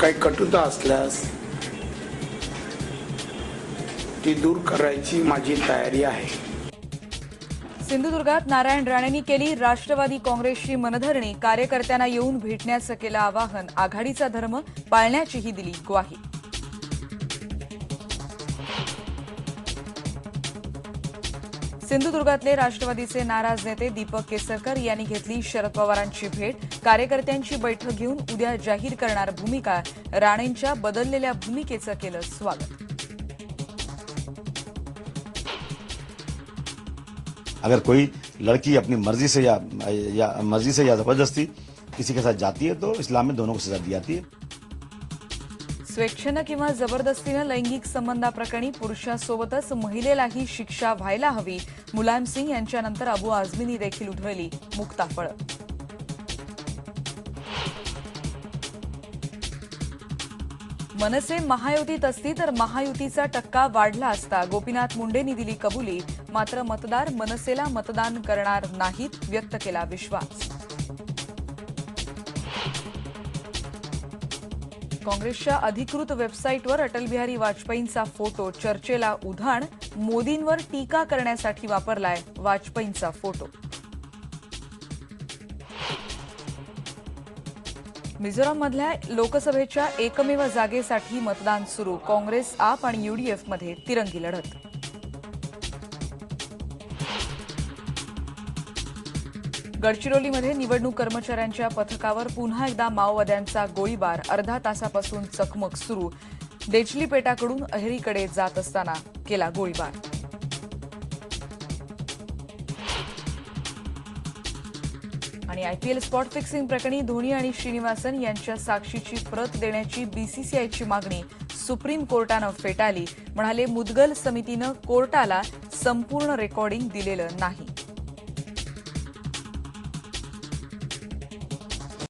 काही कटुता असल्यास ती दूर करायची माझी तयारी आहे। सिंधुदुर्गात नारायण राणेंनी केली राष्ट्रवादी काँग्रेसची मनधरणी, कार्यकर्त्यांना येऊन भेटण्याचं केलं आवाहन, आघाडीचा धर्म पाळण्याचीही दिली ग्वाही। सिंधुदुर्गातले राष्ट्रवादीचे नाराज नेते दीपक केसरकर यांनी घेतली शरद पवारांची भेट, कार्यकर्त्यांची बैठक घेऊन उद्या जाहीर करणार भूमिका, राणेंच्या बदललेल्या भूमिकेचं केलं स्वागत। अगर कोई लड़की अपनी मर्जी से या जबरदस्ती किसी के साथ जाती है तो इस्लाम में दोनों को सजा दी जाती है। स्वेच्छेनं किंवा जबरदस्तीनं लैंगिक संबंधाप्रकरणी पुरुषासोबतच महिलेलाही शिक्षा व्हायला हवी, मुलायम सिंग यांच्यानंतर अबू आझमींनी देखील उधळली मुक्ताफळं। मनसे महायुतीत असती तर महायुतीचा टक्का वाढला असता, गोपीनाथ मुंडेंनी दिली कबुली, मात्र मतदार मनसेला मतदान करणार नाहीत, व्यक्त केला विश्वास। काँग्रेसच्या अधिकृत वेबसाईटवर अटल बिहारी वाजपेयींचा फोटो चर्चेला उधाण, मोदींवर टीका करण्यासाठी वापरलाय वाजपेयींचा फोटो। मिझोराममधल्या लोकसभेच्या एकमेव जागेसाठी मतदान सुरू, काँग्रेस आप आणि यूडीएफमध्ये तिरंगी लढत। गडचिरोलीमध्ये निवडणूक कर्मचाऱ्यांच्या पथकावर पुन्हा एकदा माओवाद्यांचा गोळीबार, अर्धा तासापासून चकमक सुरू, देचली पेटाकडून अहेरीकडे जात असताना केला गोळीबार। आणि आयपीएल स्पॉट फिक्सिंग प्रकरणी धोनी आणि श्रीनिवासन यांच्या साक्षीची प्रत देण्याची बीसीसीआयची मागणी सुप्रीम कोर्टानं फेटाळली, म्हणाले मुदगल समितीनं कोर्टाला संपूर्ण रेकॉर्डिंग दिलेलं नाही।